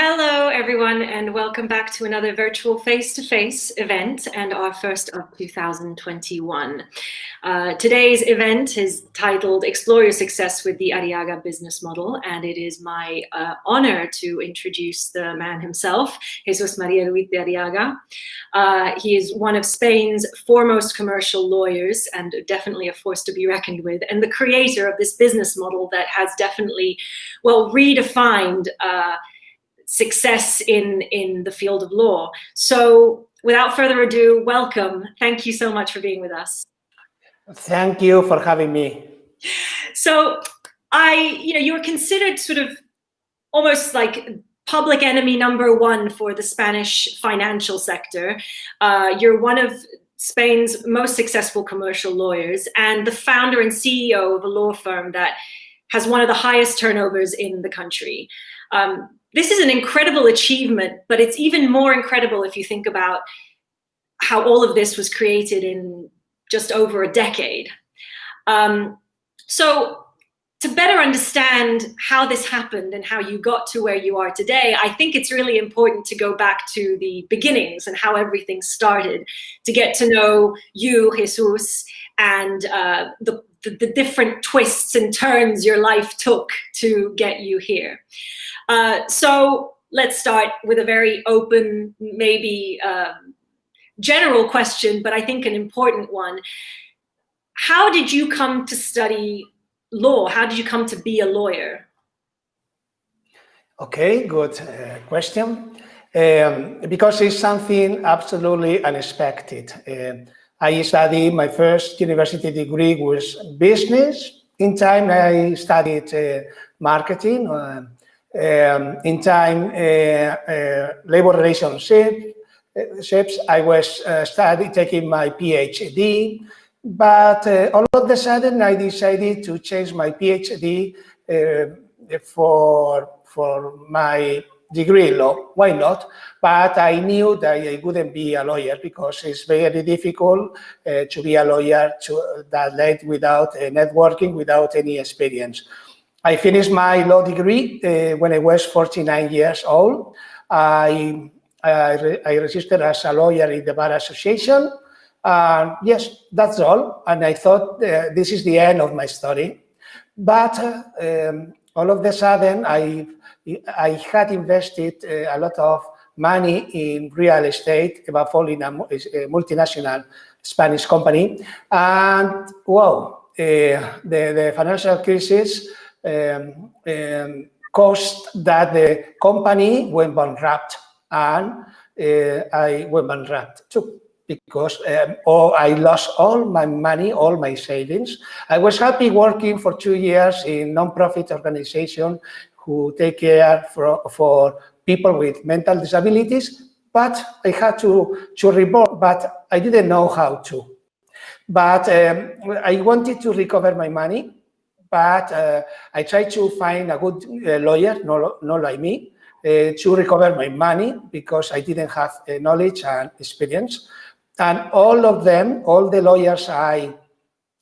Hello, everyone, and welcome back to another virtual face-to-face event and our first of 2021. Today's event is titled Explore Your Success with the Arriaga Business Model, and it is my honor to introduce the man himself, Jesus Maria Ruiz de Arriaga. He is one of Spain's foremost commercial lawyers and definitely a force to be reckoned with, and the creator of this business model that has definitely, well, redefined success in the field of law. So without further ado, welcome. Thank you so much for being with us. Thank you for having me. So you were considered sort of almost like public enemy number one for the Spanish financial sector. You're one of Spain's most successful commercial lawyers and the founder and CEO of a law firm that has one of the highest turnovers in the country. This is an incredible achievement, but it's even more incredible if you think about how all of this was created in just over a decade. So to better understand how this happened and how you got to where you are today, I think it's really important to go back to the beginnings and how everything started, to get to know you, Jesus, and the different twists and turns your life took to get you here. So let's start with a very open, maybe general question, but I think an important one. How did you come to study law? How did you come to be a lawyer? Okay, good question. Because it's something absolutely unexpected. I studied, my first university degree was business. In time, I studied marketing. In time, labor relationships. I was taking my PhD, but all of a sudden I decided to change my PhD for my degree in law. Why not? But I knew that I wouldn't be a lawyer because it's very difficult to be a lawyer that late without networking, without any experience. I finished my law degree when I was 49 years old. I registered as a lawyer in the Bar Association. Yes, that's all. And I thought this is the end of my story. But all of a sudden, I had invested a lot of money in real estate, above all in a multinational Spanish company. And wow, the financial crisis caused that the company went bankrupt, and I went bankrupt too, because I lost all my money, all my savings. I was happy working for 2 years in non-profit organization who take care for people with mental disabilities, but I had to reborn, but I didn't know how to. But I wanted to recover my money. But I tried to find a good lawyer, not like me, to recover my money because I didn't have knowledge and experience. And all of them, all the lawyers I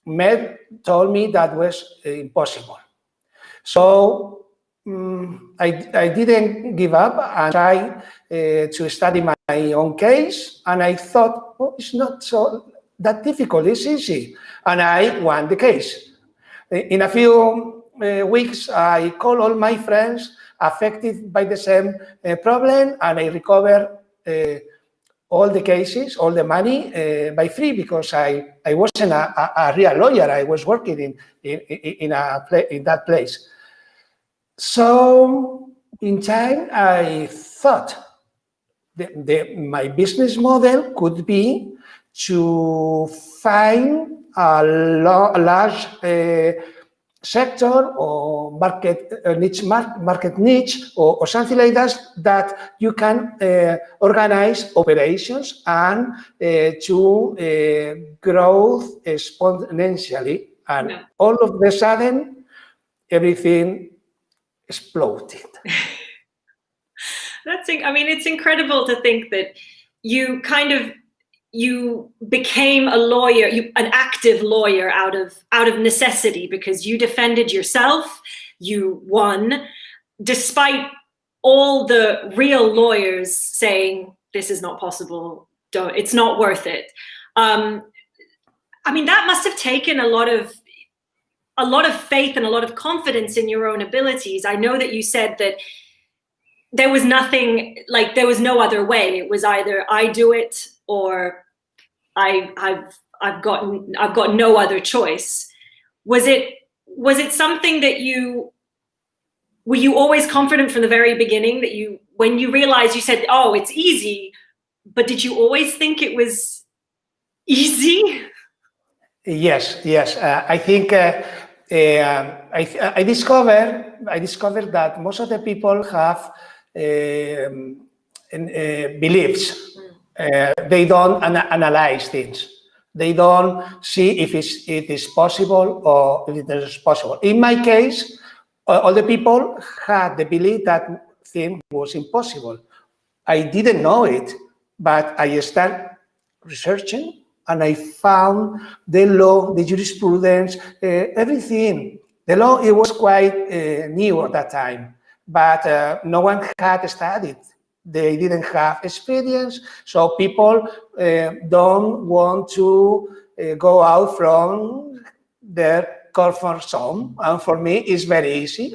met, told me that was impossible. So I didn't give up and tried to study my own case. And I thought, oh, it's not so that difficult, it's easy. And I won the case. In a few weeks, I called all my friends affected by the same problem, and I recovered all the cases, all the money by free, because I wasn't a real lawyer. I was working in that place. So in time, I thought my business model could be to find a large sector or market niche or something like that you can organize operations and to grow exponentially. And all of a sudden, everything exploded. It's incredible to think that you became a lawyer, an active lawyer out of necessity, because you defended yourself, you won, despite all the real lawyers saying, this is not possible, it's not worth it. I mean, that must have taken a lot of faith and a lot of confidence in your own abilities. I know that you said that there was nothing, like there was no other way. It was either I do it or I've got no other choice. Was it something that were you always confident from the very beginning that when you realized, you said, oh, it's easy, but did you always think it was easy? Yes. I think I discovered that most of the people have beliefs. They don't analyze things. They don't see if it is possible or if it is possible. In my case, all the people had the belief that thing was impossible. I didn't know it, but I started researching and I found the law, the jurisprudence, everything. The law, it was quite new at that time, but no one had studied. They didn't have experience, so people don't want to go out from their comfort zone. And for me, it's very easy.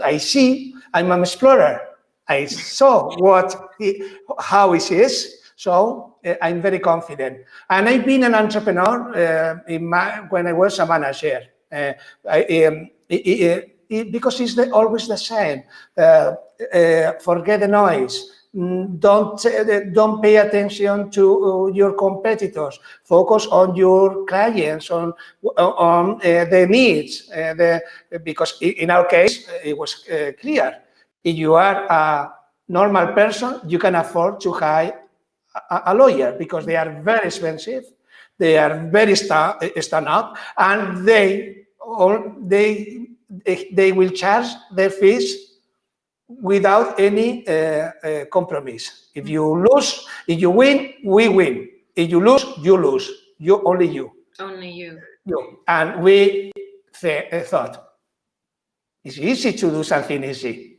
I'm an explorer. I saw how it is. So I'm very confident. And I've been an entrepreneur when I was a manager. Because it's always the same. Forget the noise. Don't pay attention to your competitors. Focus on your clients, on the needs. Because in our case, it was clear. If you are a normal person, you can afford to hire a lawyer because they are very expensive, they are very stand up, and they will charge their fees without any compromise. If you lose, if you win, we win. If you lose, you lose. Only you. Only you. And we thought it's easy to do something easy.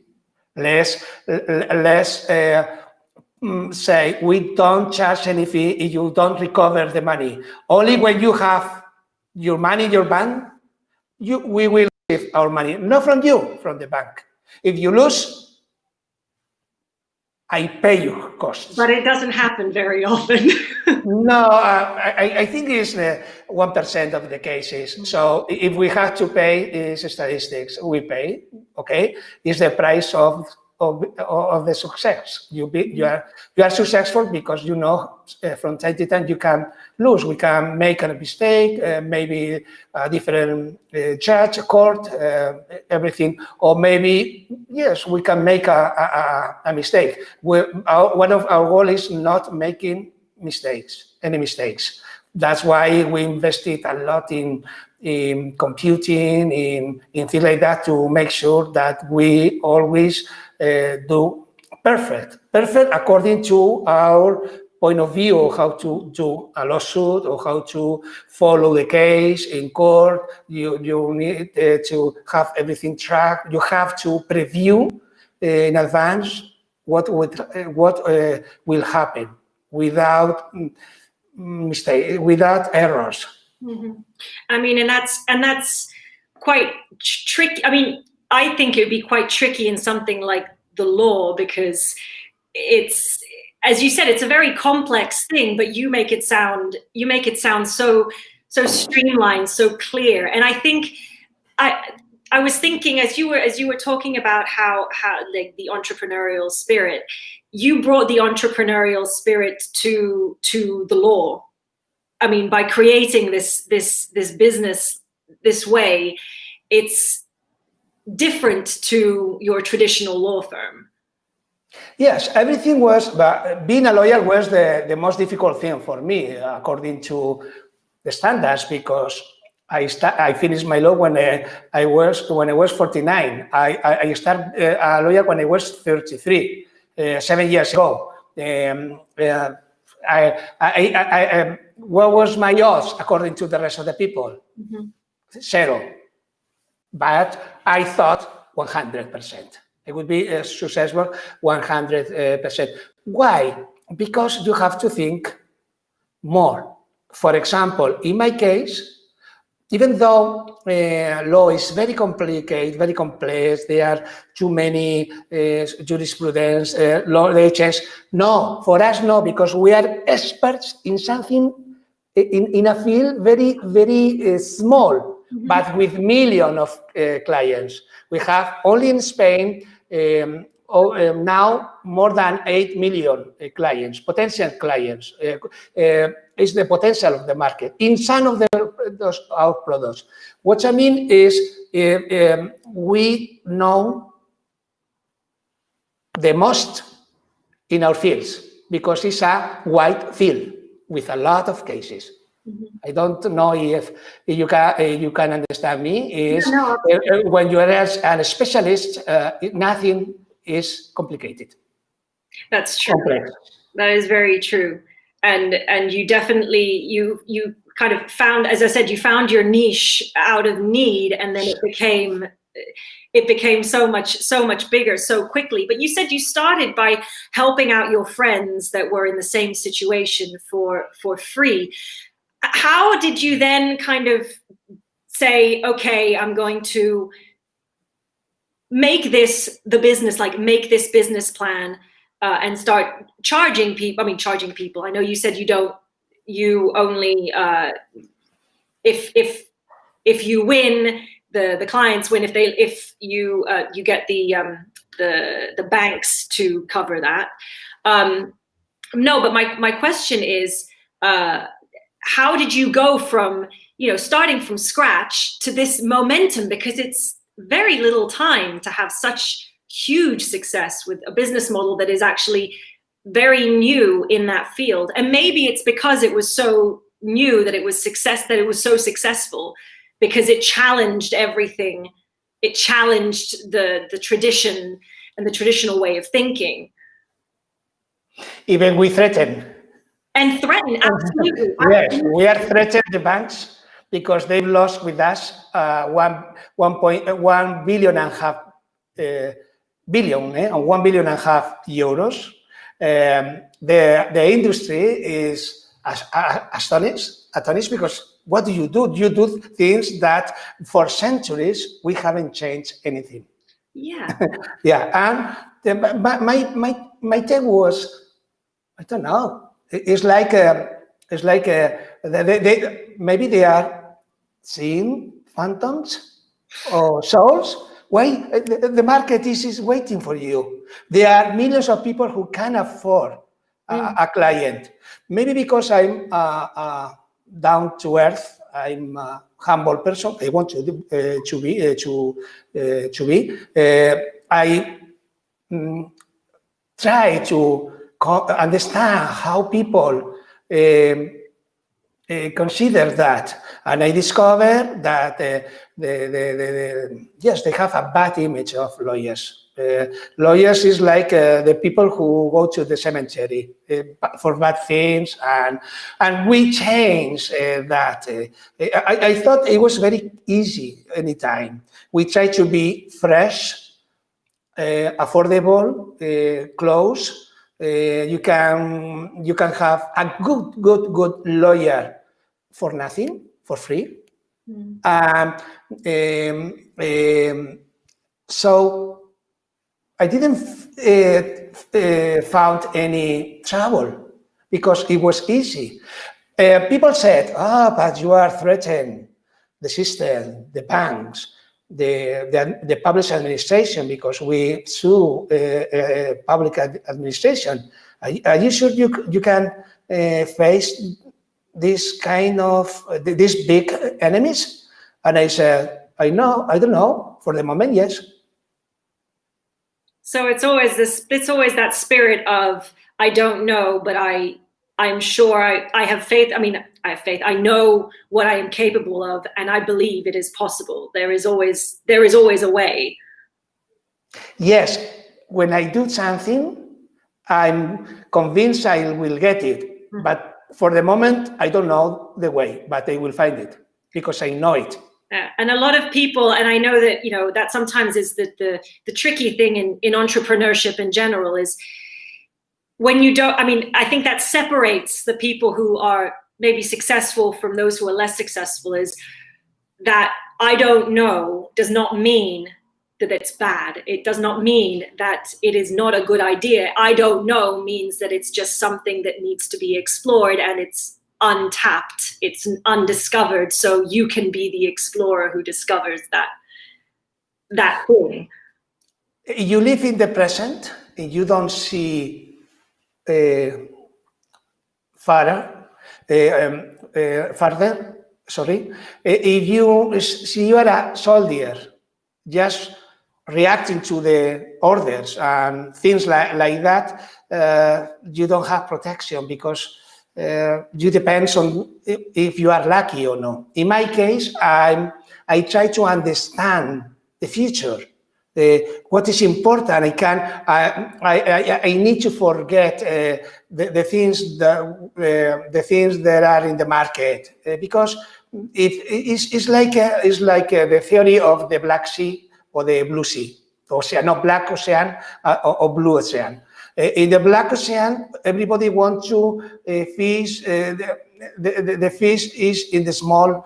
Let's say we don't charge any fee if you don't recover the money. Only when you have your money in your bank, we will receive our money, not from you, from the bank. If you lose, I pay you costs. But it doesn't happen very often. No, I think it's 1% of the cases. So if we have to pay statistics, we pay. Okay, it's the price of the success. You are successful because you know from time to time you can lose. We can make a mistake, maybe a different judge, court, everything, or maybe yes, we can make a mistake. One of our goals is not making any mistakes. That's why we invested a lot in computing, in things like that, to make sure that we always do perfect according to our point of view, how to do a lawsuit or how to follow the case in court. You need to have everything tracked. You have to preview in advance what will happen without mistake, without errors. Mm-hmm. I mean, and that's quite tricky. I mean, I think it would be quite tricky in something like the law because it's, as you said, it's a very complex thing, but you make it sound so streamlined, so clear. And I think I was thinking as you were talking about how like the entrepreneurial spirit, you brought the entrepreneurial spirit to the law. I mean, by creating this business this way, it's different to your traditional law firm. Yes, everything was, but being a lawyer was the most difficult thing for me, according to the standards, because I finished my law when I was 49. I started a lawyer when I was 33, 7 years ago. What was my odds according to the rest of the people? Mm-hmm. 0. But I thought 100%. I would be successful 100%. Why? Because you have to think more. For example, in my case, even though law is very complicated, very complex, there are too many jurisprudence, law legends. No, for us, no, because we are experts in something, in a field very, very small, but with millions of clients. We have only in Spain now more than 8 million clients, potential clients. Is the potential of the market in some of our products. What I mean is we know the most in our fields because it's a wide field with a lot of cases. I don't know if you can understand me. Is when you are a specialist, nothing is complicated. That's true. Complex. That is very true. And you definitely, you kind of found, as I said, you found your niche out of need, and then it became so much bigger so quickly. But you said you started by helping out your friends that were in the same situation for free. How did you then kind of say, okay, I'm going to make this the business, like make this business plan and start charging people? I mean, charging people. I know you said you only, if you win, the clients win. If you get the banks to cover that. No, but my question is, how did you go from, starting from scratch to this momentum? Because it's very little time to have such huge success with a business model that is actually very new in that field. And maybe it's because it was so new that it was so successful, because it challenged everything. It challenged the tradition and the traditional way of thinking. Even we threaten. And threaten, absolutely. Yes, we are threatening the banks because they've lost with us 1.5 billion euros. The industry is astonished because what do? You do things that for centuries we haven't changed anything. Yeah. Yeah, and my take was, I don't know. It's like maybe they are seeing phantoms or souls. Why the market is waiting for you? There are millions of people who can afford a client. Maybe because I'm down to earth, I'm a humble person. I want to be. I try to understand how people consider that, and I discovered that yes, they have a bad image of lawyers. Lawyers is like the people who go to the cemetery for bad things, and we changed that. I thought it was very easy anytime. We try to be fresh, affordable, close. You can have a good lawyer for nothing, for free. So I didn't found any trouble because it was easy. People said, but you are threatening the system, the banks, the public administration, because we sue public administration. Are you sure you can face this kind of these big enemies? And I said, I don't know. For the moment, yes. So it's always that spirit of, I don't know, but I'm sure I have faith. I mean, I have faith. I know what I am capable of, and I believe it is possible. There is always a way. Yes, when I do something, I'm convinced I will get it. But for the moment, I don't know the way, but I will find it because I know it. Yeah. And a lot of people, and I know that, that sometimes is the tricky thing in entrepreneurship in general is when you don't, I think that separates the people who are maybe successful from those who are less successful, is that I don't know does not mean that it's bad. It does not mean that it is not a good idea. I don't know means that it's just something that needs to be explored, and it's untapped, it's undiscovered. So you can be the explorer who discovers that thing. You live in the present, and you don't see further. Sorry. If you see you are a soldier, just reacting to the orders and things like that, you don't have protection, because you depends on if you are lucky or not. In my case, I try to understand the future. What is important? I need to forget the things that are in the market, because it's like the theory of the Black Sea or the Blue Sea, not Black Ocean or Blue Ocean. In the Black Ocean, everybody wants to fish. The fish is in the small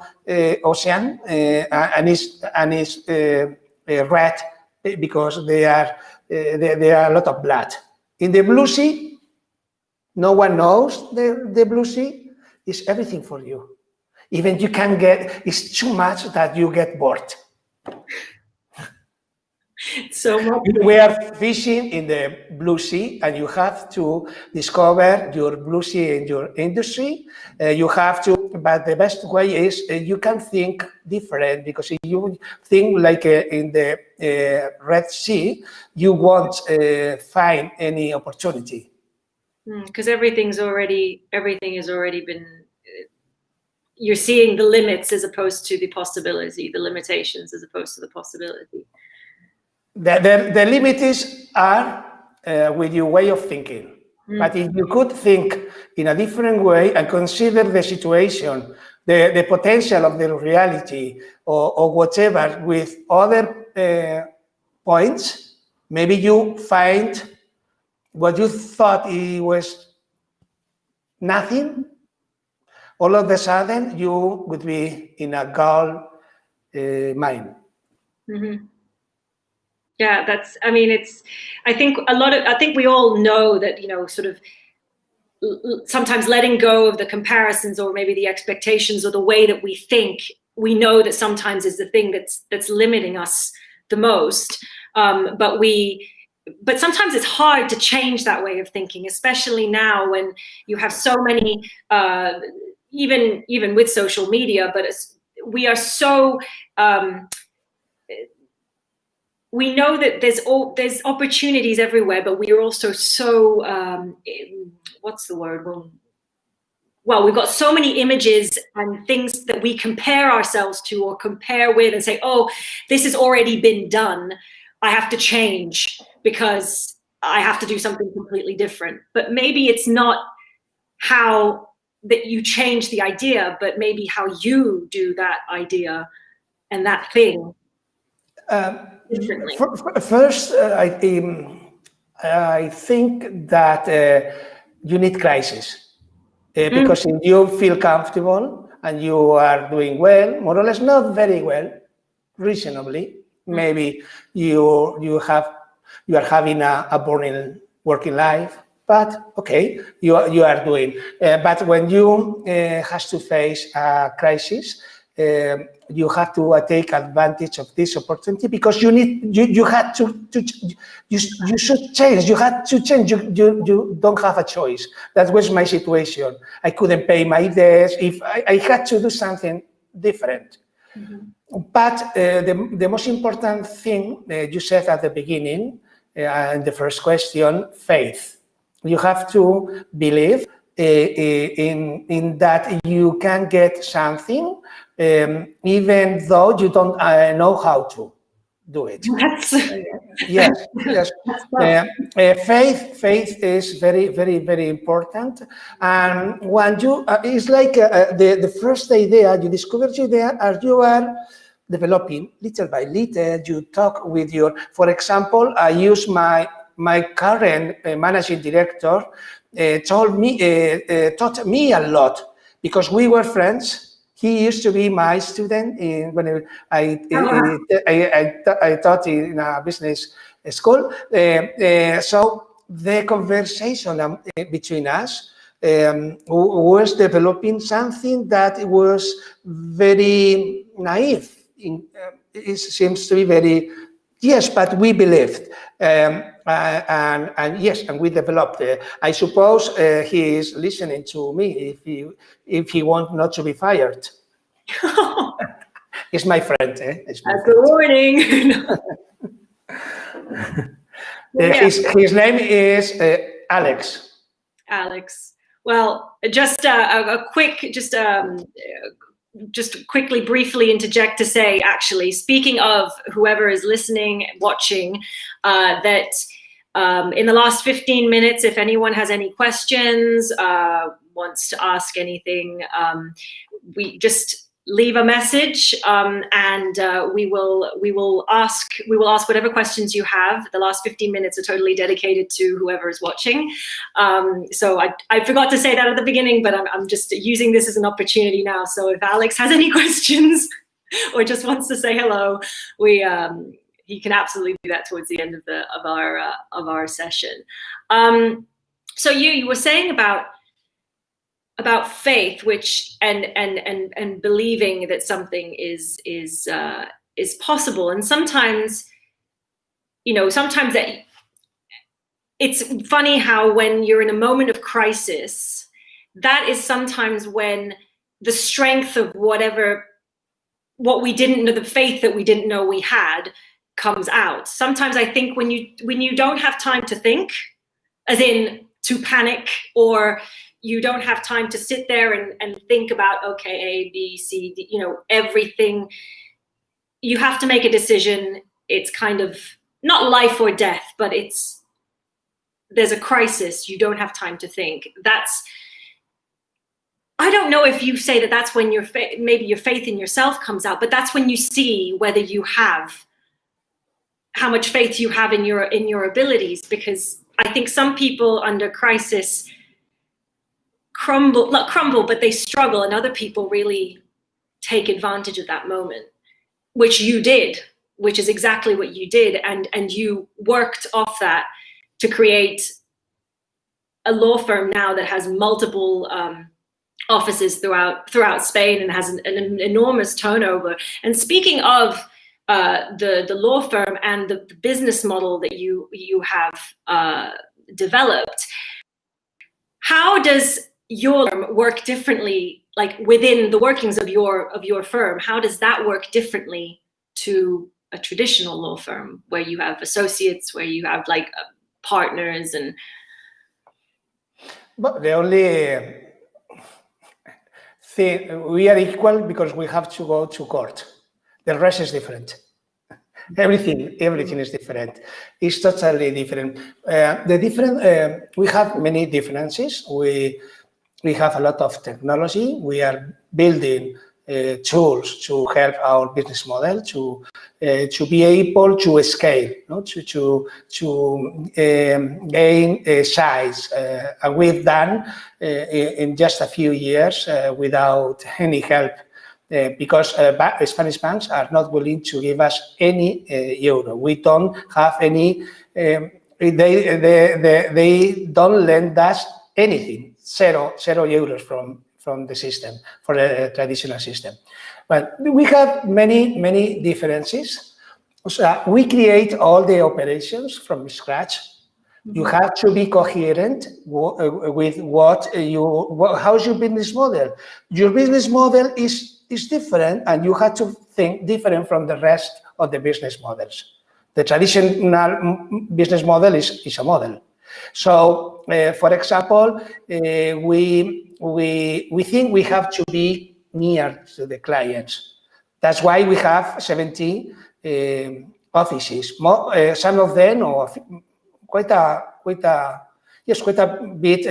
ocean, and is red, because there are a lot of blood. In the Blue Sea, no one knows the Blue Sea is everything for you. Even you can get, it's too much that you get bored. So we are fishing in the Blue Sea, and you have to discover your Blue Sea in your industry. You have to, but the best way is you can think different, because if you think like in the Red Sea, you won't find any opportunity. Because everything has already been. You're seeing the limits as opposed to the possibility, the limitations as opposed to the possibility. The limits are with your way of thinking. But if you could think in a different way and consider the situation, the potential of the reality, or whatever, with other points, maybe you find what you thought it was nothing. All of a sudden, you would be in a goal mine. Mm-hmm. Yeah, I think we all know that, sort of sometimes letting go of the comparisons, or maybe the expectations, or the way that we think, we know that sometimes is the thing that's limiting us the most. But sometimes it's hard to change that way of thinking, especially now when you have so many, even with social media, but we are so, we know that there's opportunities everywhere, but we are also so, what's the word? Well, we've got so many images and things that we compare ourselves to, or compare with, and say, oh, this has already been done. I have to change because I have to do something completely different. But maybe it's not how that you change the idea, but maybe how you do that idea and that thing differently. First, I think that you need crisis, because if you feel comfortable and you are doing well, more or less, not very well, reasonably, maybe you are having a boring working life, but okay, you are doing. But when you have to face a crisis, you have to take advantage of this opportunity, because you had to you should change. You had to change. You don't have a choice. That was my situation. I couldn't pay my debts. If I had to do something different. Mm-hmm. But the most important thing you said at the beginning, in the first question, faith. You have to believe in that you can get something, even though you don't know how to do it. Yes. Faith is very, very, very important. And when you, it's like the first idea, you discover the idea, and you are developing little by little. You talk with your, for example, I use my current managing director taught me a lot because we were friends. He used to be my student when I taught in a business school. So the conversation between us was developing something that was very naive. It seems to be very, yes, but we believed. And yes, and we developed. I suppose he is listening to me if he wants not to be fired. He's my friend. It's my That's friend. a warning. His name is Alex. Alex. Well, just a quick, just quickly, briefly interject to say, actually, speaking of whoever is listening, watching, that in the last 15 minutes, if anyone has any questions, wants to ask anything, we just leave a message, and we will ask whatever questions you have. The last 15 minutes are totally dedicated to whoever is watching. So I forgot to say that at the beginning, but I'm just using this as an opportunity now. So if Alex has any questions or just wants to say hello, he can absolutely do that towards the end of our session. So you were saying about faith, which and believing that something is possible, and sometimes that it's funny how when you're in a moment of crisis, that is sometimes when the strength of what we didn't know, the faith that we didn't know we had, comes out. Sometimes I think when you don't have time to think, as in to panic, or you don't have time to sit there and think about, okay, A, B, C, D, everything. You have to make a decision. It's kind of not life or death, but there's a crisis. You don't have time to think. I don't know if you say that's when maybe your faith in yourself comes out, but that's when you see whether you have, how much faith you have in your abilities, because I think some people under crisis not crumble, but they struggle, and other people really take advantage of that moment, which you did, which is exactly what you did, and you worked off that to create a law firm now that has multiple offices throughout Spain and has an enormous turnover. And speaking of the law firm and the business model that you have developed, how does your firm work differently, like within the workings of your firm? How does that work differently to a traditional law firm where you have associates, where you have like partners? And but the only thing, we are equal because we have to go to court. The rest is different. Everything is different. It's totally different. We have many differences. We have a lot of technology. We are building tools to help our business model to be able to scale, to gain size. And we've done in just a few years without any help. Because Spanish banks are not willing to give us any euro. We don't have any. They don't lend us anything. Zero euros from the system, for the traditional system. But we have many differences. So we create all the operations from scratch. You have to be coherent with how's your business model. Your business model is different, and you have to think different from the rest of the business models. The traditional business model is a model. So, for example, we think we have to be near to the clients. That's why we have 70 offices. Some of them, or quite a bit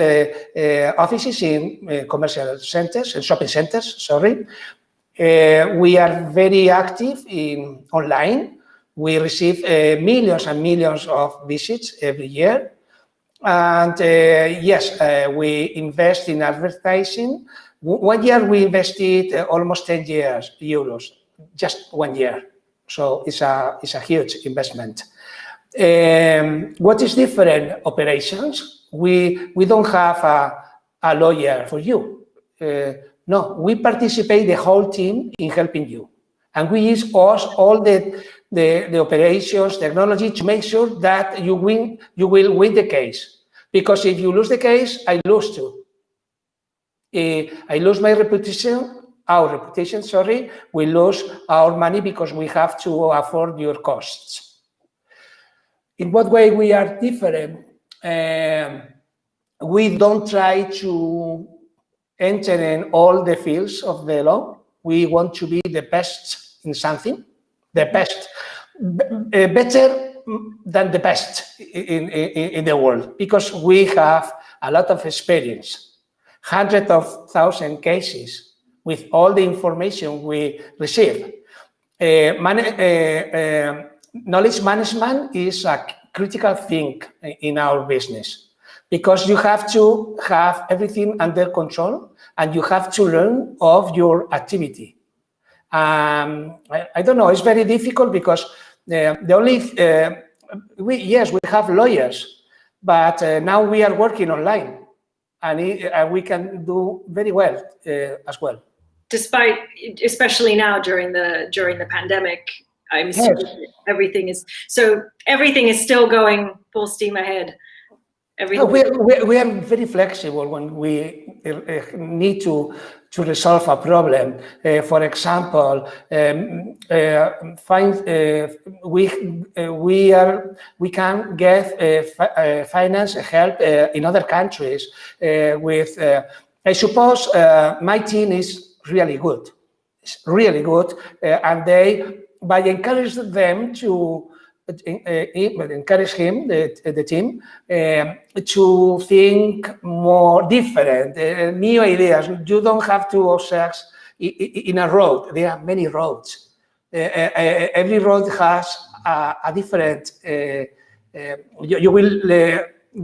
offices in commercial centers and shopping centers. Sorry. We are very active online. We receive millions and millions of visits every year. And yes, we invest in advertising. 1 year we invested almost 10 euros, just 1 year. So it's a huge investment. What is different? Operations. We don't have a lawyer for you. No, we participate the whole team in helping you. And we use all the operations, technology to make sure that you will win the case. Because if you lose the case, I lose too. I lose my reputation, our reputation, sorry, we lose our money because we have to afford your costs. In what way we are different? We don't try to enter in all the fields of the law. We want to be the best in something, the best, better than the best in the world, because we have a lot of experience, hundreds of thousands cases with all the information we receive. Knowledge management is a critical thing in our business, because you have to have everything under control and you have to learn of your activity. I don't know, it's very difficult because the only, yes, we have lawyers, but now we are working online and we can do very well as well. Despite, especially now during the pandemic, I'm assuming everything is still going full steam ahead. No, we are very flexible when we need to resolve a problem. For example, we can get finance help in other countries with. I suppose my team is really good. It's really good, and by encouraging them to. Encourage him, the team, to think more different, new ideas. You don't have to obsess in a road. There are many roads. Every road has a different, you will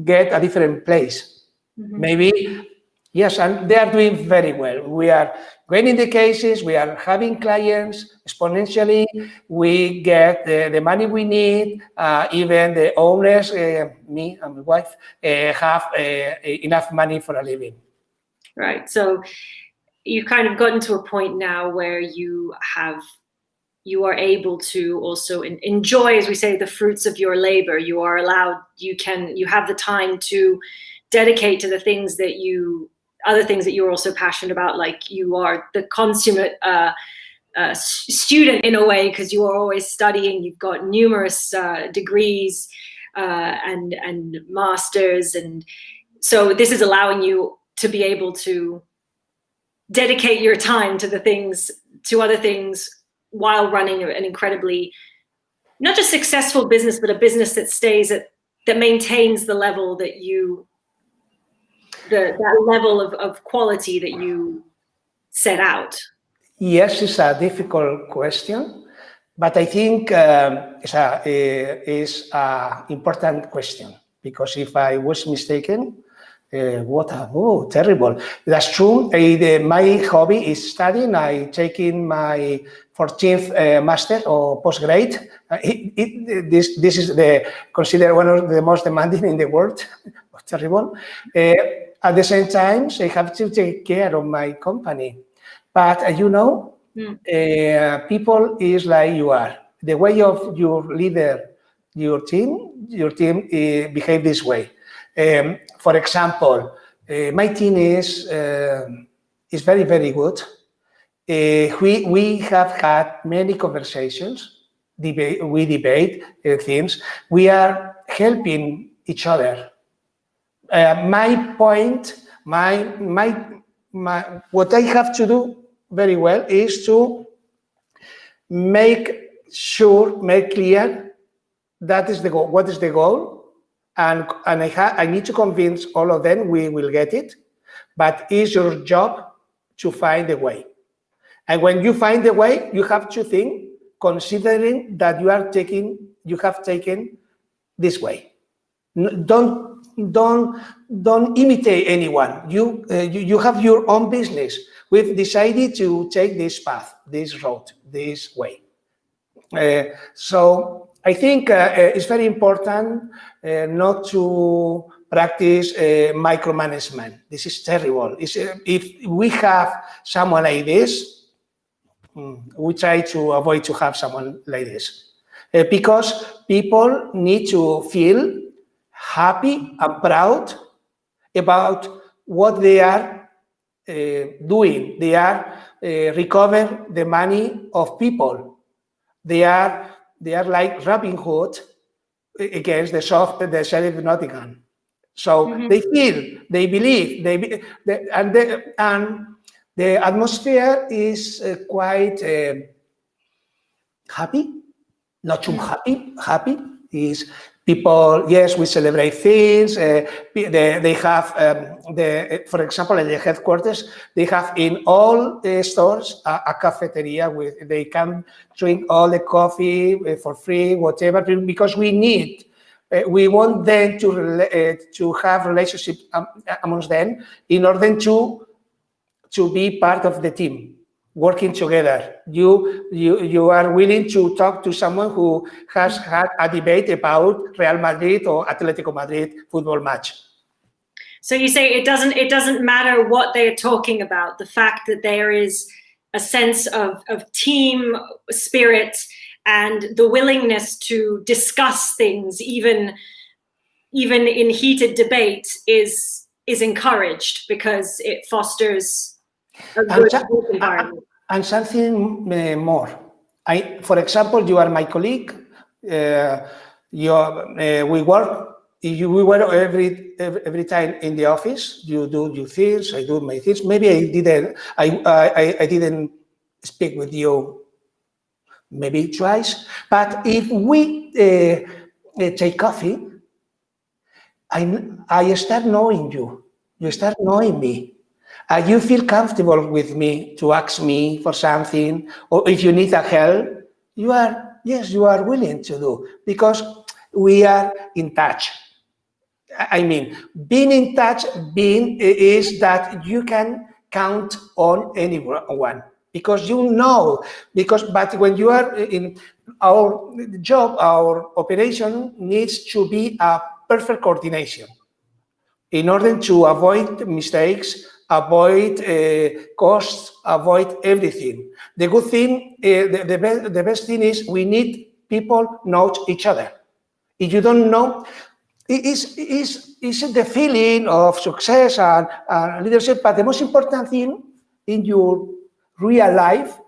get a different place. Mm-hmm. Maybe, yes, and they are doing very well. We are winning the cases, we are having clients exponentially, we get the money we need, even the owners, me and my wife, have enough money for a living. Right, so you've kind of gotten to a point now where you are able to also enjoy, as we say, the fruits of your labor. You are allowed, you have the time to dedicate to the things that other things that you're also passionate about, like you are the consummate student in a way, because you are always studying. You've got numerous degrees and masters, and so this is allowing you to be able to dedicate your time to other things while running an incredibly, not just successful business, but a business that maintains the level that that level of quality that you set out? Yes, it's a difficult question, but I think it's an important question, because if I was mistaken, terrible. That's true. My hobby is studying. I'm taking my 14th master or postgrad. This is considered one of the most demanding in the world. Terrible. At the same time, I have to take care of my company. But people is like you are. The way of your leader, your team behave this way. For example, my team is very, very good. We have had many conversations. We debate things. We are helping each other. My point, what I have to do very well is to make clear that is the goal. What is the goal? And I need to convince all of them we will get it, but it's your job to find a way. And when you find the way, you have to think, considering that you have taken this way. Don't imitate anyone. You have your own business. We've decided to take this path, this road, this way. So I think it's very important not to practice micromanagement. This is terrible. If we have someone like this, we try to avoid to have someone like this. Because people need to feel happy and proud about what they are doing. They are recover the money of people. They are like Robin Hood against the sheriff of Nottingham. So they feel, they believe, and the atmosphere is quite happy, not too happy. Is people, yes, we celebrate things. They have, for example, in the headquarters, they have in all stores a cafeteria where they can drink all the coffee for free, whatever, because we want them to have relationships amongst them in order to be part of the team, working together. You are willing to talk to someone who has had a debate about Real Madrid or Atletico Madrid football match. So you say it doesn't matter what they're talking about. The fact that there is a sense of team spirit and the willingness to discuss things, even in heated debate, is encouraged because it fosters a good environment. And something more. For example, you are my colleague. We work. We work every time in the office. You do your things. I do my things. Maybe I didn't speak with you. Maybe twice. But if we take coffee, I start knowing you. You start knowing me. You feel comfortable with me to ask me for something, or if you need a help, you are willing to do, because we are in touch. I mean, being in touch is that you can count on anyone, because but when you are in our job, our operation needs to be a perfect coordination in order to avoid mistakes, avoid costs, avoid everything. The good thing, the best thing is we need people know each other. If you don't know, it's the feeling of success and leadership, but the most important thing in your real life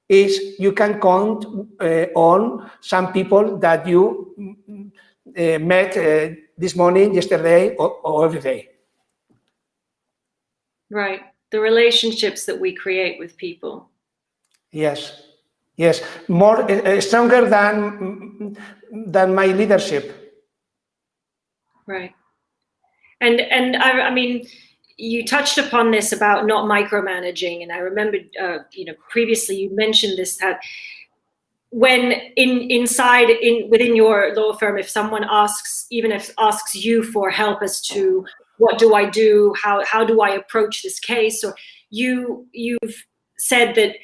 is you can count on some people that you met this morning, yesterday, or every day. Right. The relationships that we create with people. Yes. More stronger than my leadership. Right. And I mean, you touched upon this about not micromanaging, and I remember, previously you mentioned this, that when within your law firm, if someone asks you for help as to what do I do, how do I approach this case, or you've said that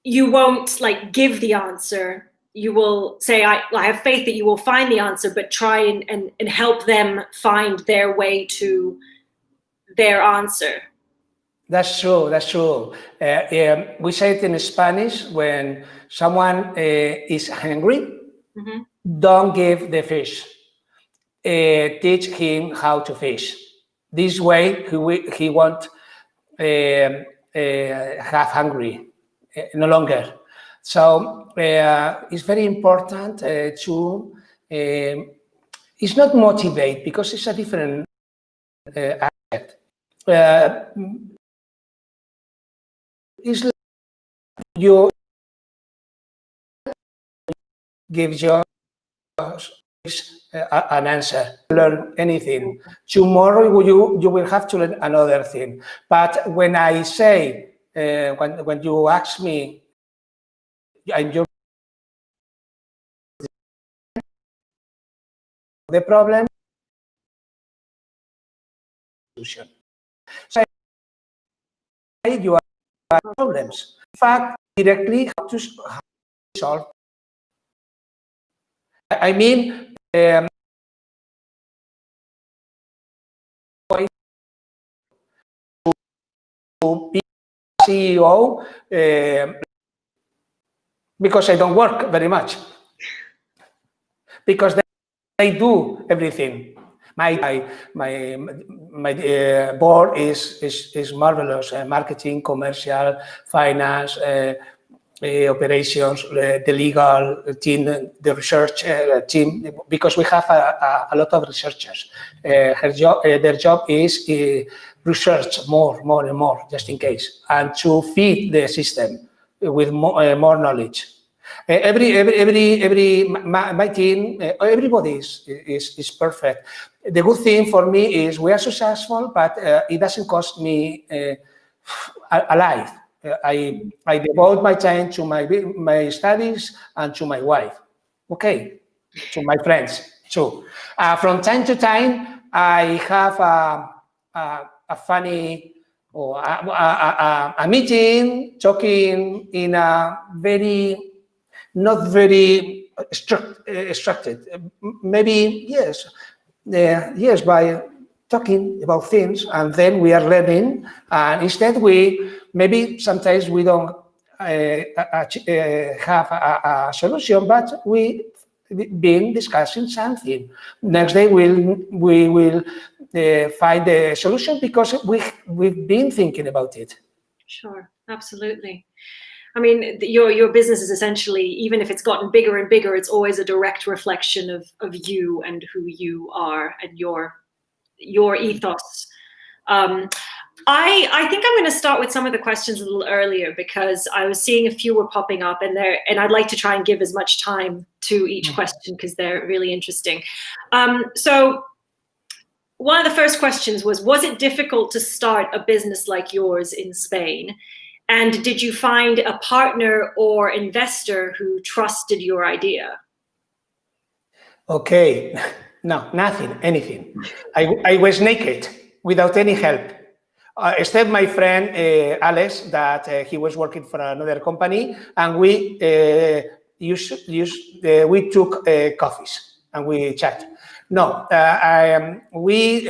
you won't give the answer. You will say, I have faith that you will find the answer, but try and help them find their way to their answer. That's true. We say it in Spanish, when someone is hungry, don't give the fish. Teach him how to fish. This way, he won't have hungry no longer. So it's very important to. It's not motivate, because it's a different aspect. It's like you give your an answer, learn anything. Tomorrow you will have to learn another thing. But when I say when you ask me, and you the problem solution. So you have problems. In fact, directly how to solve. I mean, to be CEO because I don't work very much. Because they do everything. My board is marvelous. Marketing, commercial, finance, operations, the legal team, the research team. Because we have a lot of researchers. Their job is research more and more, just in case, and to feed the system with more knowledge. My team, everybody is perfect. The good thing for me is we are successful, but it doesn't cost me a life. I devote my time to my studies and to my wife. Okay, to my friends too. From time to time, I have a funny or a meeting talking in a not very structured. Maybe yes, by talking about things, and then we are learning. And instead, maybe sometimes we don't have a solution, but we've been discussing something. Next day, we will find the solution because we've been thinking about it. Sure, absolutely. I mean, your business is essentially, even if it's gotten bigger and bigger, it's always a direct reflection of you and who you are and your ethos. I think I'm going to start with some of the questions a little earlier because I was seeing a few were popping up, and I'd like to try and give as much time to each question because they're really interesting. So one of the first questions was it difficult to start a business like yours in Spain? And did you find a partner or investor who trusted your idea? Okay, no, nothing, anything. I was naked without any help, except my friend Alex, that he was working for another company, and we we took coffees and we chat. No, we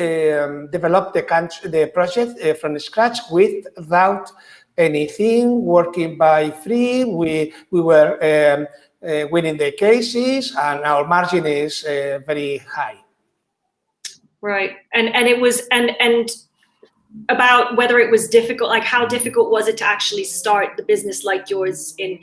developed the project from scratch without anything, working by free. We were winning the cases, and our margin is very high. Right, and it was and about whether it was difficult, like how difficult was it to actually start the business like yours in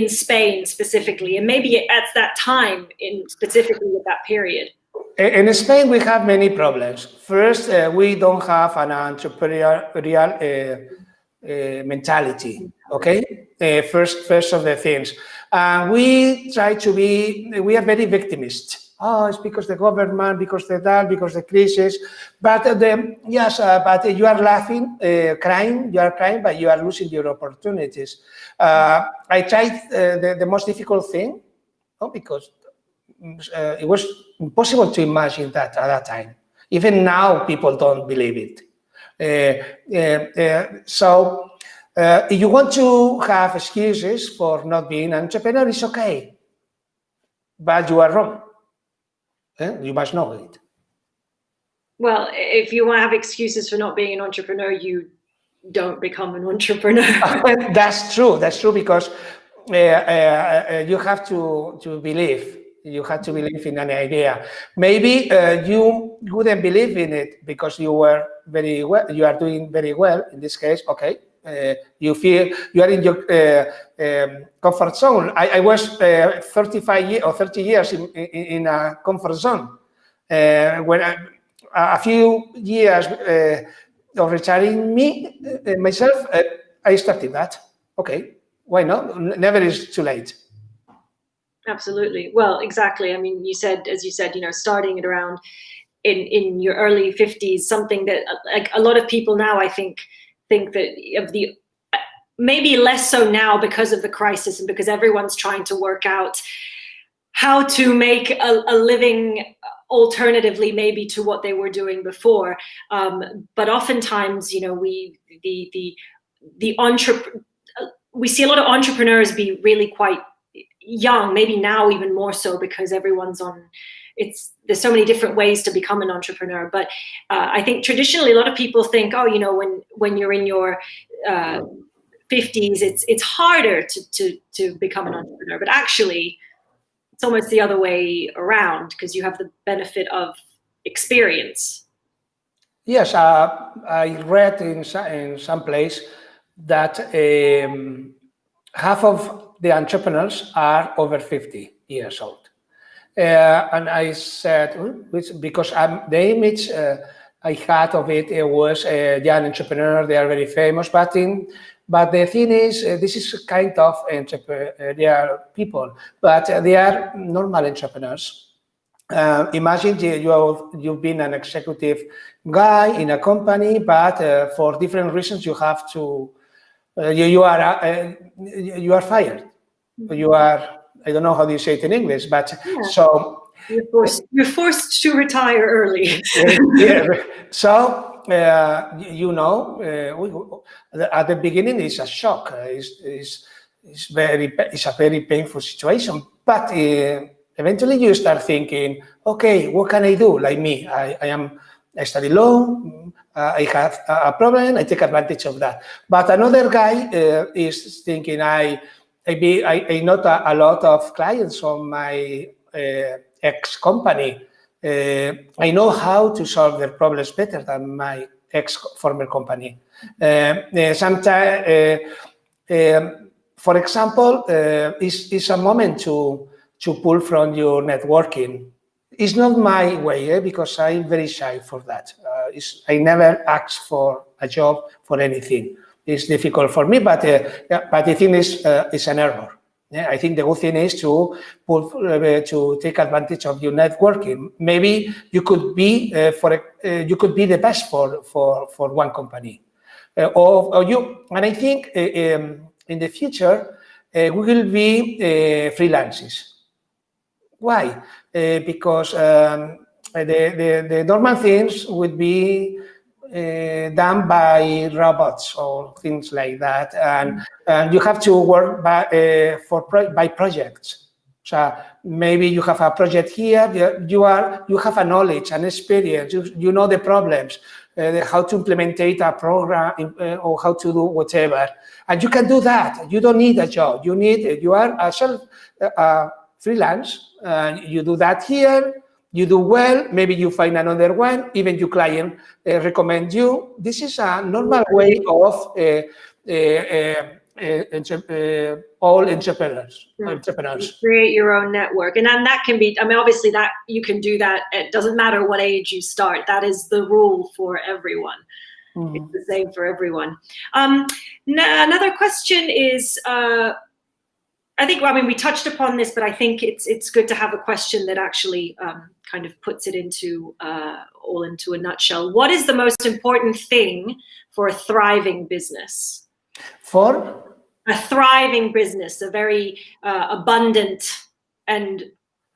Spain specifically, and maybe at that time specifically at that period? In Spain, we have many problems. First, we don't have an entrepreneurial mentality, okay? First of the things. We try to we are very victimist. Oh, it's because the government, because the crisis. But but you are laughing, crying, but you are losing your opportunities. I tried the most difficult thing, because it was impossible to imagine that at that time. Even now, people don't believe it. So if you want to have excuses for not being an entrepreneur, it's okay. But you are wrong. You must know it. Well, if you want to have excuses for not being an entrepreneur, you don't become an entrepreneur. That's true, because you have to believe. You have to believe in an idea. Maybe you wouldn't believe in it because you were very well. You are doing very well in this case. Okay, you feel you are in your comfort zone. I was 35 years or 30 years in a comfort zone. When a few years of retiring myself, I started that. Okay, why not? Never is too late. Absolutely. Well, exactly. I mean, as you said, starting at around in your early 50s, something that like a lot of people now, I think that maybe less so now because of the crisis and because everyone's trying to work out how to make a living alternatively maybe to what they were doing before. But oftentimes, you know, we see a lot of entrepreneurs be really quite young, maybe now even more so because everyone's on, there's so many different ways to become an entrepreneur. But I think traditionally a lot of people think, oh, you know, when you're in your 50s, it's harder to become an entrepreneur. But actually, it's almost the other way around because you have the benefit of experience. Yes, I read in some place that half of the entrepreneurs are over 50 years old. And I said, because the image I had of it was a young entrepreneur, they are very famous, but the thing is, this is kind of entrepreneurial people, but they are normal entrepreneurs. Imagine you've been an executive guy in a company, but for different reasons you have to, you are fired. You are, I don't know how do you say it in English, but yeah. So you're forced to retire early. Yeah. So you know, at the beginning it's a shock. It's a very painful situation. But eventually you start thinking, okay, what can I do? Like me, I study law. I have a problem. I take advantage of that. But another guy is thinking, I know a lot of clients on my ex-company. I know how to solve their problems better than my ex-former company. Sometimes, for example, it's a moment to pull from your networking. It's not my way, because I'm very shy for that. I never ask for a job for anything. It's difficult for me, but the thing is, it's an error. Yeah, I think the good thing is to take advantage of your networking. Maybe you could be the best for one company, or you. And I think in the future we will be freelancers. Why? Because the normal things would be done by robots or things like that, and you have to work by projects. So maybe you have a project here. You have a knowledge and experience. You know the problems, how to implement a program or how to do whatever, and you can do that. You don't need a job. You are a freelance. You do that here. You do well, maybe you find another one, even your client recommends you. This is a normal way of all entrepreneurs. You create your own network. And then that can be, I mean, obviously that you can do that. It doesn't matter what age you start. That is the rule for everyone. Mm-hmm. It's the same for everyone. Another question is, we touched upon this, but I think it's good to have a question that actually kind of puts it into a nutshell. What is the most important thing for a thriving business? For? A thriving business, a very abundant and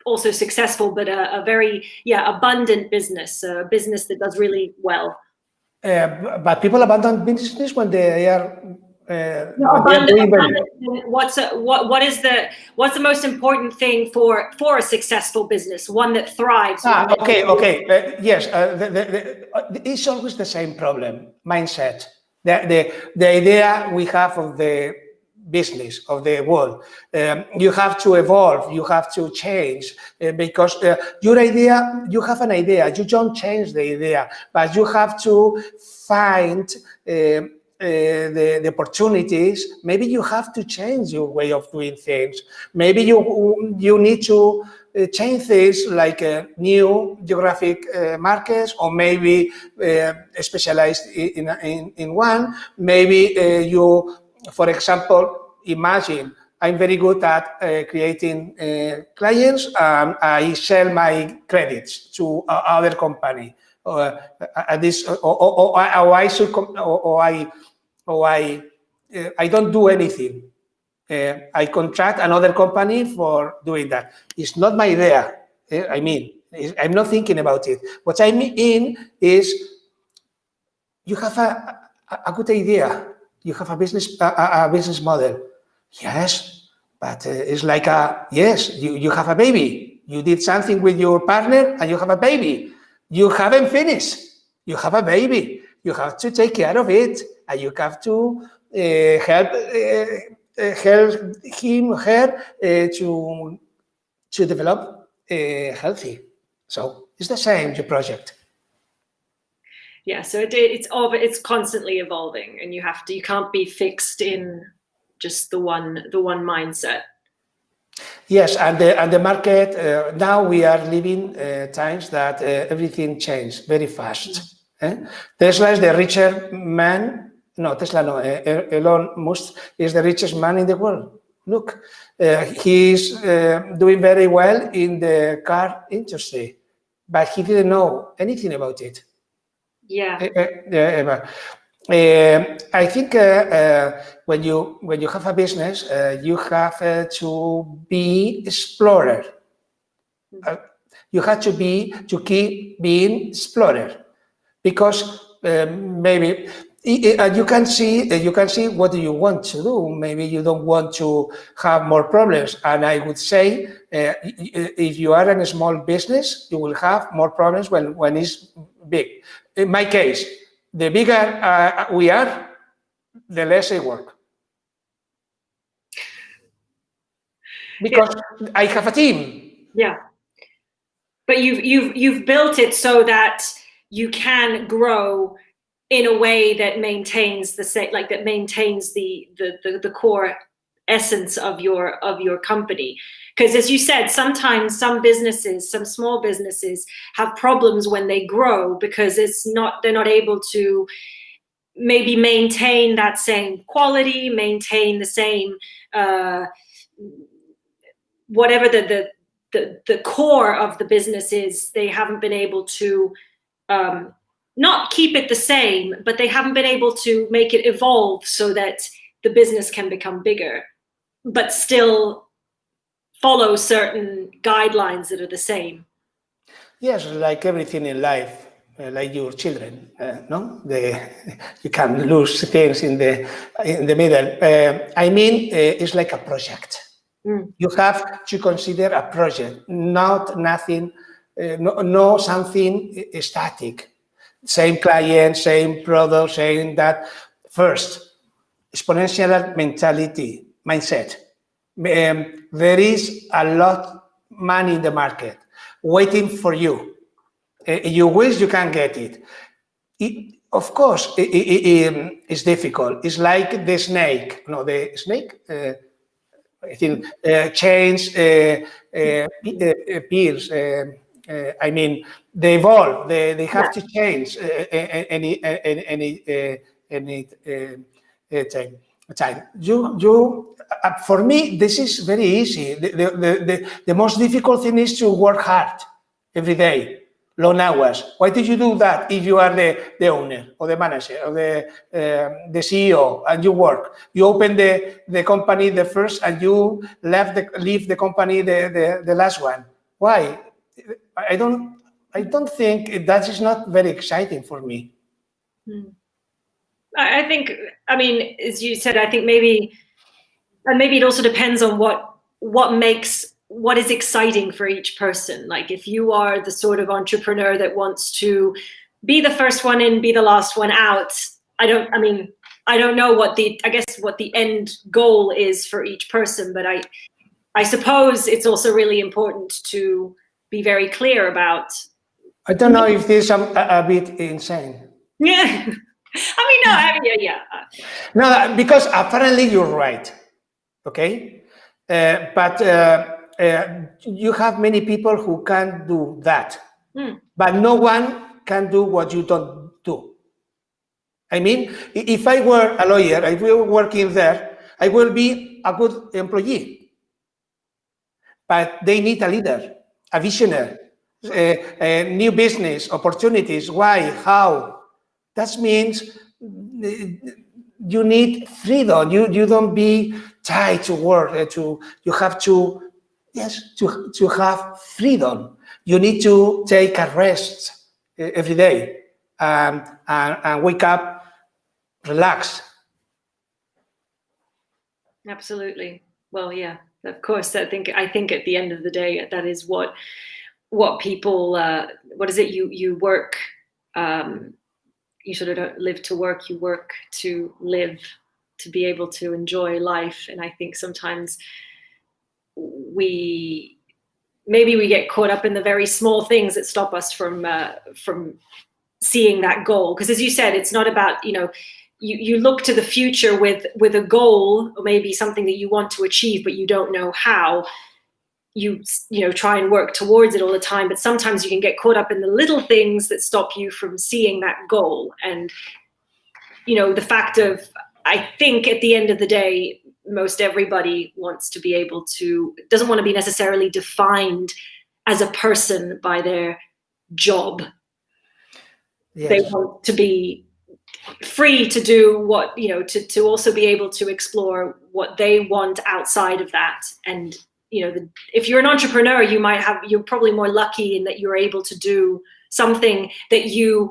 also successful, but a very abundant business, a business that does really well. But people abandon business when they are. What's the most important thing for a successful business, one that thrives? Okay. Yes, it's always the same problem, mindset. The idea we have of the business, of the world. You have to evolve, you have to change, because your idea, you have an idea, you don't change the idea, but you have to find the opportunities. Maybe you have to change your way of doing things. Maybe you need to change things like new geographic markets, or maybe specialized in one. Maybe for example, imagine I'm very good at creating clients. I sell my credits to other company. I I don't do anything. I contract another company for doing that. It's not my idea. I mean, I'm not thinking about it. What I mean is, you have a good idea. You have a business model. Yes, but it's like yes, you have a baby. You did something with your partner and you have a baby. You haven't finished. You have a baby. You have to take care of it, and you have to help him or her to develop healthy. So it's the same, your project. Yeah, so it's constantly evolving, and you can't be fixed in just the one mindset. Yes, and the market now we are living times that everything changed very fast. Tesla is the richest man. No, Tesla no. Elon Musk is the richest man in the world. Look, he's doing very well in the car industry, but he didn't know anything about it. Yeah. I think when you have a business, you have to be explorer. You have to keep being explorer, because maybe you can see what do you want to do. Maybe you don't want to have more problems, and I would say if you are in a small business, you will have more problems when it's big. In my case, the bigger we are, the less I work, because I have a team. Yeah, but you've built it so that you can grow in a way that maintains the core essence of your company. Because as you said, sometimes some small businesses have problems when they grow because they're not able to maybe maintain that same quality, maintain the same whatever the core of the business is. They haven't been able to not keep it the same, but they haven't been able to make it evolve so that the business can become bigger, but still follow certain guidelines that are the same. Yes, like everything in life, like your children, no? You can lose things in the middle. I mean, it's like a project. You have to consider a project, not nothing, no something static. Same client, same product, saying that first, exponential mindset. There is a lot of money in the market waiting for you. You wish you can get it. Of course, it's difficult. It's like the snake. No, the snake, I think, change peers. I mean, they evolve. They have to change any time. For me, this is very easy. The most difficult thing is to work hard every day, long hours. Why did you do that if you are the owner or the manager or the CEO and you work? You open the company the first and you leave the company the last one. Why? I don't think that is not very exciting for me. I think, I mean, as you said, I think maybe it also depends on what is exciting for each person. Like if you are the sort of entrepreneur that wants to be the first one in, be the last one out, I don't know what the end goal is for each person, but I suppose it's also really important to be very clear about. I don't know if this is a bit insane. Yeah. Yeah. No, because apparently you're right. Okay. But you have many people who can do that, but no one can do what you don't do. I mean, if I were a lawyer, if we were working there, I will be a good employee. But they need a leader, a visionary, new business opportunities. Why? How? That means you need freedom. You don't be tied to work. You have to have freedom. You need to take a rest every day and wake up relaxed. Absolutely. Well, yeah, of course. I think at the end of the day, that is what people. What is it? You work. You sort of don't live to work. You work to live, to be able to enjoy life. And I think sometimes we get caught up in the very small things that stop us from seeing that goal. Because as you said, it's not about, you look to the future with a goal, or maybe something that you want to achieve, but you don't know how. You try and work towards it all the time, but sometimes you can get caught up in the little things that stop you from seeing that goal. And the fact of, I think at the end of the day, most everybody wants to be able to, doesn't want to be necessarily defined as a person by their job. Yes. They want to be free to do what, to also be able to explore what they want outside of that. And, if you're an entrepreneur, you're probably more lucky in that you're able to do something that you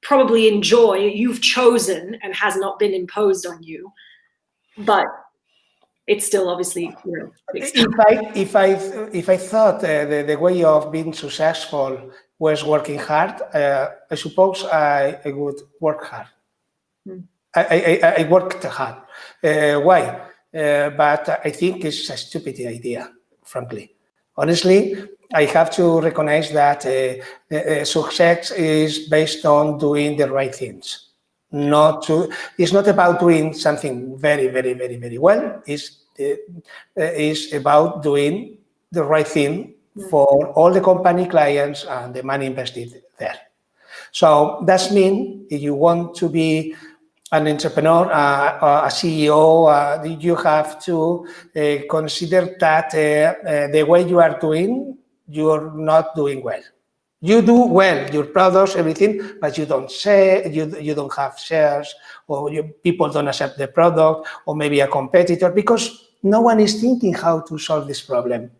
probably enjoy, you've chosen, and has not been imposed on you. But it's still obviously, If I thought the way of being successful was working hard, I suppose I would work hard. I worked hard. Why? But I think it's a stupid idea, frankly. Honestly, I have to recognize that success is based on doing the right things. It's not about doing something very, very, very, very well. It's about doing the right thing for all the company clients and the money invested there. So that means if you want to be an entrepreneur, a CEO, you have to consider that the way you are doing, you're not doing well. You do well, your products, everything, but you don't you don't have shares, or people don't accept the product, or maybe a competitor, because no one is thinking how to solve this problem.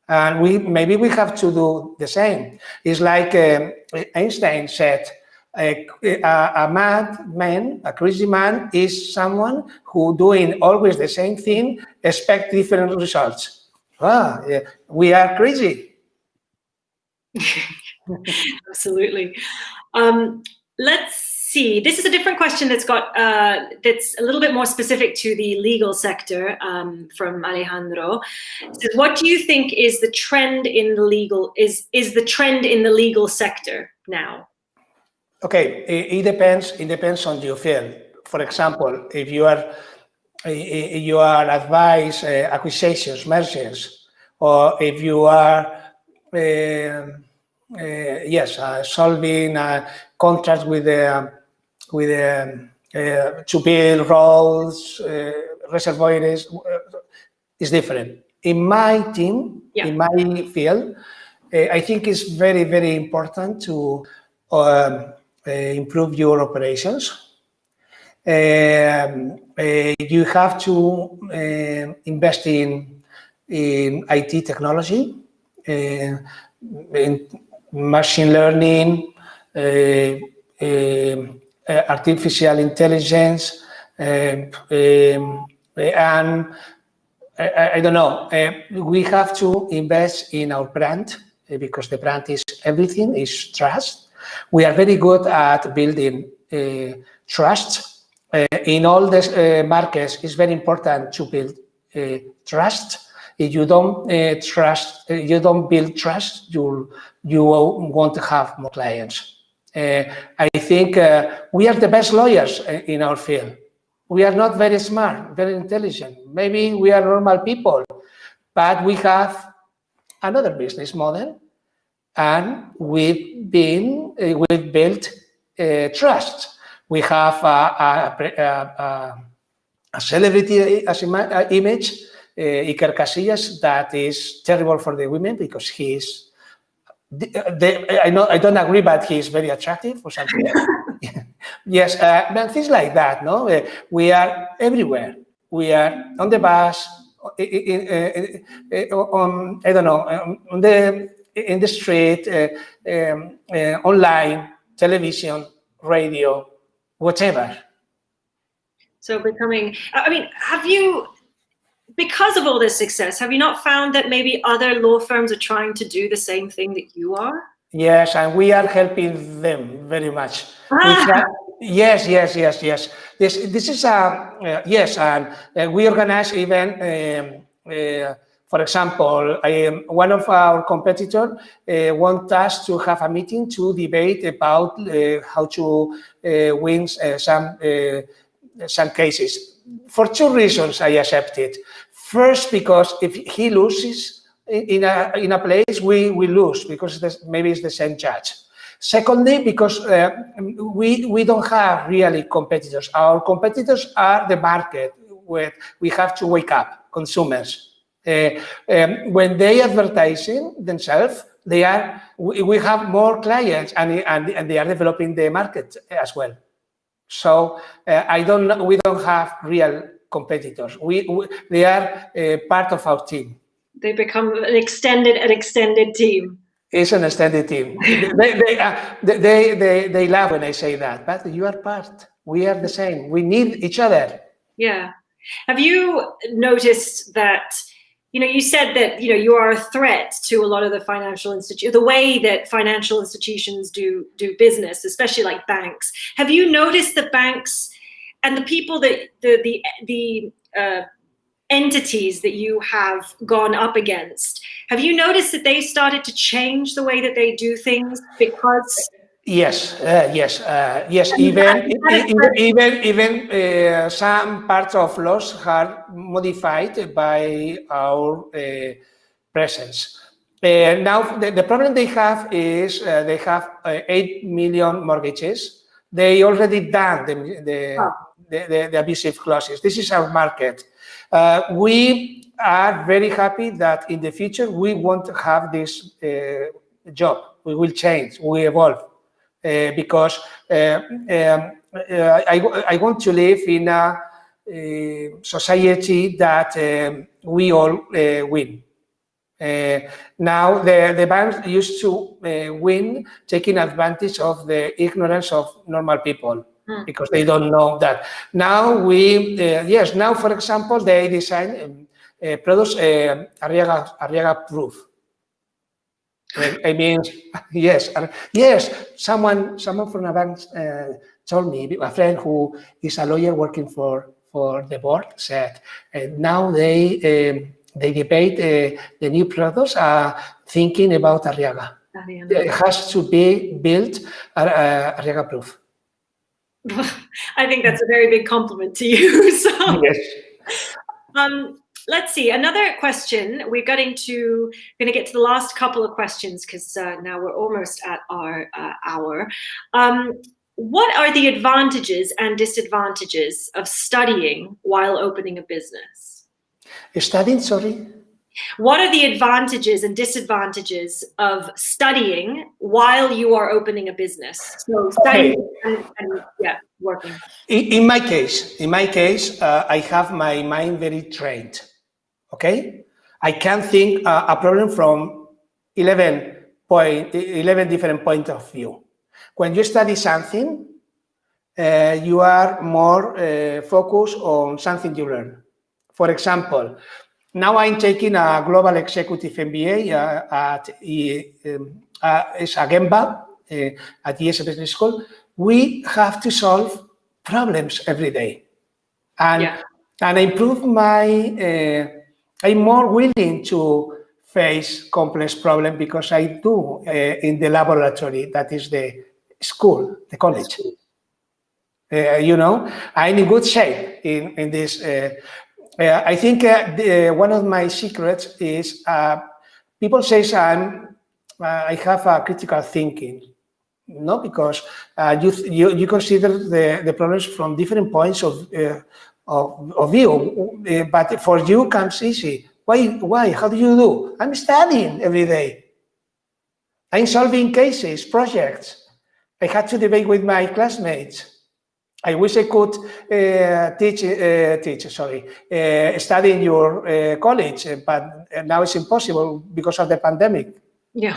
And maybe we have to do the same. It's like Einstein said, a madman, a crazy man, is someone who doing always the same thing, expect different results. We are crazy. Absolutely. Let's see. This is a different question that's a little bit more specific to the legal sector, from Alejandro. It says, what do you think is the trend in the legal sector now? Okay, it depends on your field. For example, if you are advice acquisitions, mergers, or if you are solving contracts with to build roads, reservoirs, is different. In my team, in my field, I think it's very, very important to improve your operations. You have to invest in IT technology, in machine learning, artificial intelligence, and I don't know. We have to invest in our brand, because the brand is everything, is trust. We are very good at building trust. In all these markets, it's very important to build trust. If you don't you don't build trust, you won't have more clients. I think we are the best lawyers in our field. We are not very smart, very intelligent. Maybe we are normal people, but we have another business model, and we've built trust. We have a celebrity as image, Iker Casillas, that is terrible for the women because he's. I don't agree, but he's very attractive or something. Yes, but things like that, no? We are everywhere. We are on the bus, on, I don't know, in the street, online, television, radio, whatever. So becoming, I mean, have you, because of all this success, have you not found that maybe other law firms are trying to do the same thing that you are? Yes, and we are helping them very much. Yes. This is yes, and we organize even. For example, one of our competitors want us to have a meeting to debate about how to win some cases. For two reasons, I accept it. First, because if he loses in a place, we lose because maybe it's the same judge. Secondly, because we don't have really competitors. Our competitors are the market, where we have to wake up consumers. When they advertising themselves, we have more clients, and they are developing the market as well. So we don't have real competitors. They are part of our team. They become an extended team. It's an extended team. They laugh when I say that, but you are part. We are the same. We need each other. Yeah. Have you noticed that, you said that, you are a threat to a lot of the financial institutions, the way that financial institutions do business, especially like banks. Have you noticed the banks and the people that the entities that you have gone up against, have you noticed that they started to change the way that they do things because? Yes. Even some parts of laws are modified by our presence. Now the problem they have is they have 8 million mortgages. They already done the abusive clauses. This is our market. We are very happy that in the future we won't have this job. We will change, we evolve, because I want to live in a society that we all win. Now the banks used to win, taking advantage of the ignorance of normal people. Because they don't know that. Now now for example, they design products Arriaga proof. I mean, yes. Someone from a bank told me, a friend who is a lawyer working for the board said, now they debate the new products, thinking about Arriaga. It has to be built Arriaga proof. I think that's a very big compliment to you. So, yes. Let's see, another question. We're going to get to the last couple of questions because now we're almost at our hour. What are the advantages and disadvantages of studying while opening a business? Studying, sorry? What are the advantages and disadvantages of studying while you are opening a business? So studying and working. In my case, I have my mind very trained. Okay, I can think a problem from 11 different points of view. When you study something, you are more focused on something you learn. For example, now I'm taking a global executive MBA at Gemba at ES Business School. We have to solve problems every day, and improve my. I'm more willing to face complex problems because I do in the laboratory. That is the school, the college. I'm in good shape in this. I think one of my secrets is people say I have a critical thinking, no, because you consider the problems from different points of view, but for you comes easy. Why? How do you do? I'm studying every day. I'm solving cases, projects. I had to debate with my classmates. I wish I could study in your college, but now it's impossible because of the pandemic. Yeah.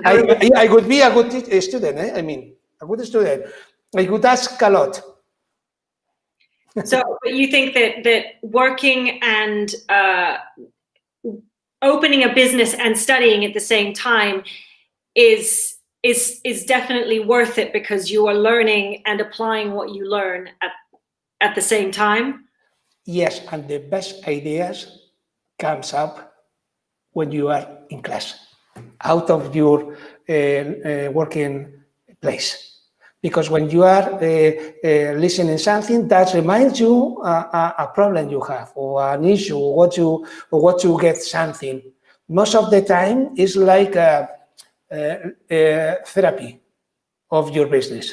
I would be a good student. I mean, a good student. I could ask a lot. So you think that working and opening a business and studying at the same time is definitely worth it because you are learning and applying what you learn at the same time? Yes, and the best ideas comes up when you are in class, out of your working place. Because when you are listening something, that reminds you a problem you have, or an issue, or what you get something. Most of the time, it's like a therapy of your business,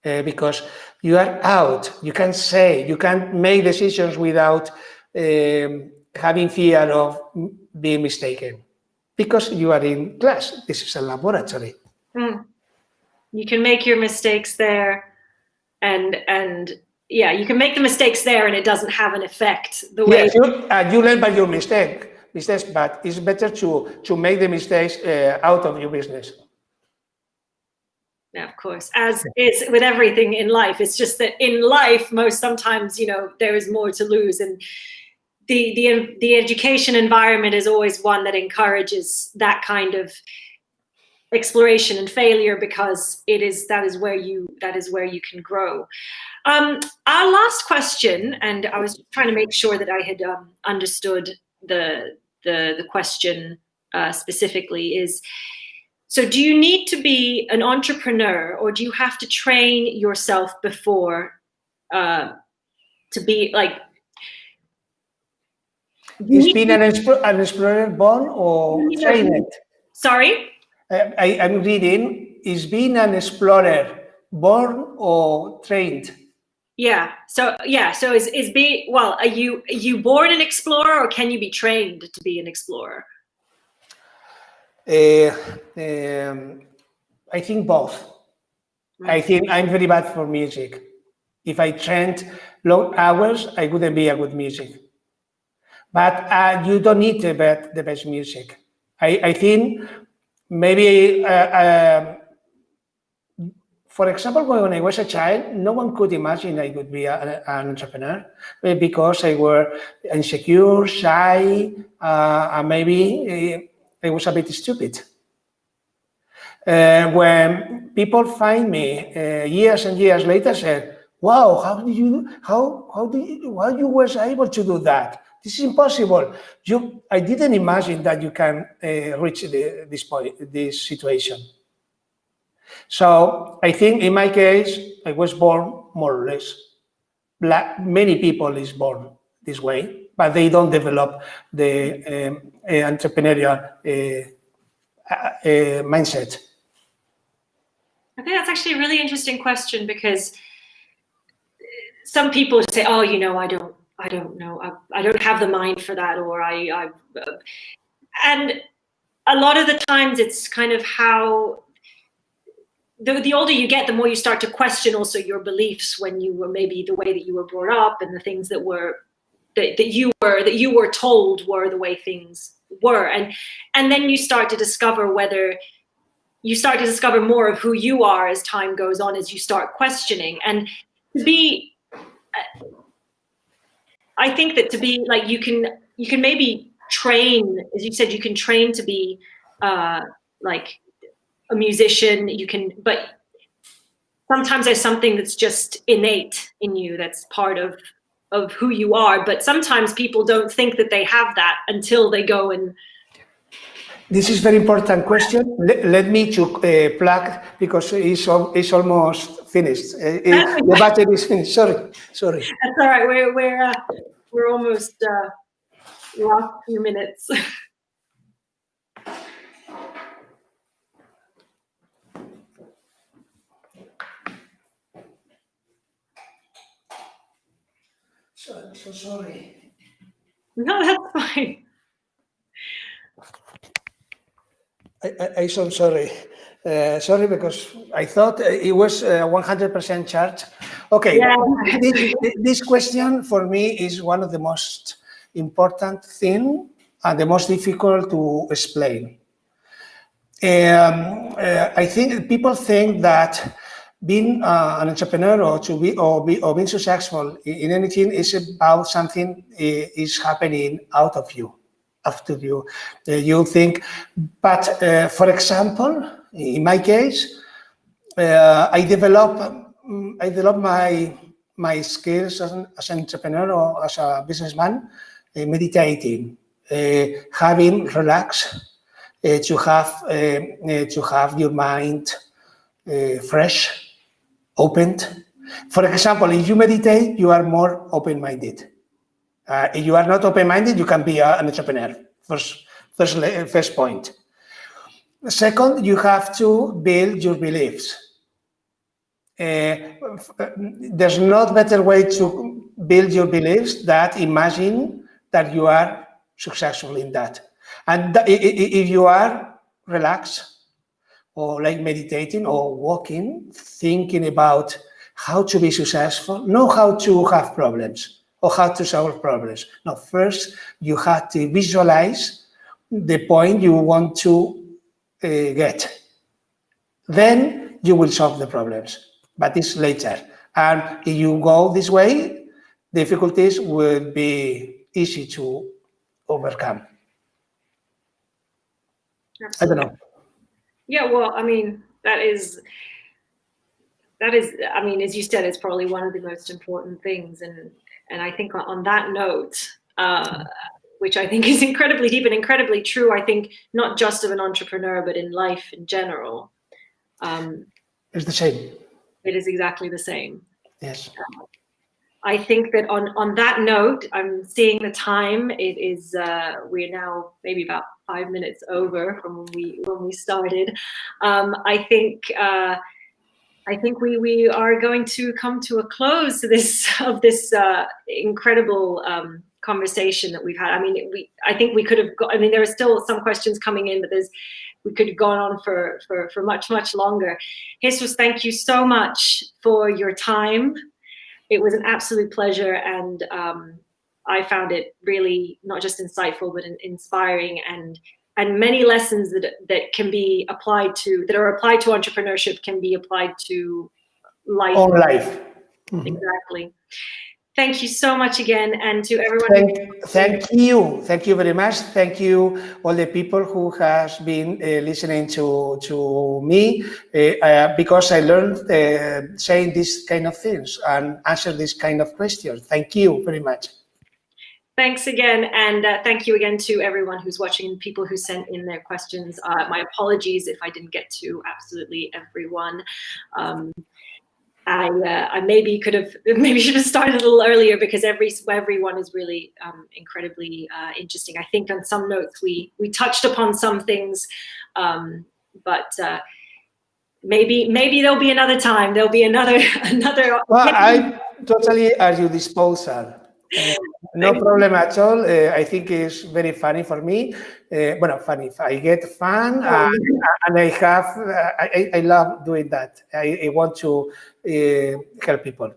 because you are out. You can say, you can make decisions without having fear of being mistaken, because you are in class. This is a laboratory. Mm. You can make your mistakes there, and yeah, you can make the mistakes there, and it doesn't have an effect. The way you learn by your mistakes, but it's better to make the mistakes out of your business. Yeah, of course, as is with everything in life. It's just that in life, sometimes there is more to lose, and the education environment is always one that encourages that kind of exploration and failure, because that is where you can grow. Our last question, and I was trying to make sure that I had understood the question specifically, is, so do you need to be an entrepreneur, or do you have to train yourself before to be like? Is being an explorer born or trained? Sorry? I'm reading, is being an explorer born or trained? Yeah. So is being, well, are you born an explorer, or can you be trained to be an explorer? I think both. I think I'm very bad for music. If I trained long hours, I wouldn't be a good music. But you don't need the best music. I think maybe, for example, when I was a child, no one could imagine I would be an entrepreneur, because I were insecure, shy, and maybe I was a bit stupid. When people find me years and years later, said, "Wow, how you was able to do that? This is impossible. I didn't imagine that you can reach this point, this situation." So I think in my case, I was born more or less. Many people is born this way, but they don't develop the entrepreneurial mindset. I think that's actually a really interesting question, because some people say, "Oh, I don't know, I don't have the mind for that," or and a lot of the times it's kind of how the older you get, the more you start to question also your beliefs, when you were, maybe the way that you were brought up, and the things that you were told were the way things were, and then you start to discover more of who you are as time goes on, as you start questioning. And I think that to be like, you can maybe train, as you said, you can train to be like a musician, but sometimes there's something that's just innate in you, that's part of who you are. But sometimes people don't think that they have that until they go and. This is very important question. Let me to plug, because it's almost finished. The battery is finished. Sorry. That's all right. We're almost last few minutes. So sorry. No, that's fine. I so sorry. Sorry, because I thought it was 100% charged Okay, Yeah. this question for me is one of the most important thing and the most difficult to explain. I think people think that being an entrepreneur or being successful in anything is about something is happening out of you, after you. You think, but for example, in my case, I develop my skills as an entrepreneur or as a businessman, meditating, having relax, to have your mind fresh, opened. For example, if you meditate, you are more open-minded. If you are not open-minded, you can be an entrepreneur. First point. Second, you have to build your beliefs. There's no better way to build your beliefs than imagine that you are successful in that. And if you are relaxed or like meditating or walking, thinking about how to be successful, not how to have problems or how to solve problems. No, first you have to visualize the point you want to get. Then you will solve the problems, but it's later. And if you go this way, difficulties will be easy to overcome. Absolutely. I don't know. Yeah, well, I mean, that is, I mean, as you said, it's probably one of the most important things. And I think on that note, which I think is incredibly deep and incredibly true, I think not just of an entrepreneur, but in life in general. It's the same. It is exactly the same. Yes. I think that on that note, I'm seeing the time. It is we're now maybe about 5 minutes over from when we started. I think we are going to come to a close to this incredible conversation that we've had. I mean, I think we could have. I mean, there are still some questions coming in, but we could have gone on for much longer. Jesus, thank you so much for your time. It was an absolute pleasure, and I found it really not just insightful, but inspiring, and many lessons that can be applied to, that are applied to entrepreneurship, can be applied to life. On life. Mm-hmm. Exactly. Thank you so much again, and to everyone. Thank you very much. Thank you all the people who has been listening to me because I learned saying these kind of things and answer this kind of questions. Thank you very much. Thanks again, and thank you again to everyone who's watching and people who sent in their questions. My apologies if I didn't get to absolutely everyone. I maybe should have started a little earlier because everyone is really incredibly interesting. I think on some notes we touched upon some things, but maybe there'll be another time. There'll be another. Well, I'm totally at your disposal. No problem at all. I think it's very funny for me. Funny. I get fun, and I love doing that. I want to help people.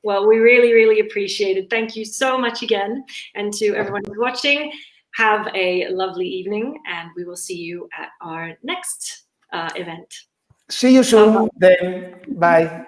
Well, we really, really appreciate it. Thank you so much again. And to everyone who's watching, have a lovely evening, and we will see you at our next event. See you soon. Then, bye.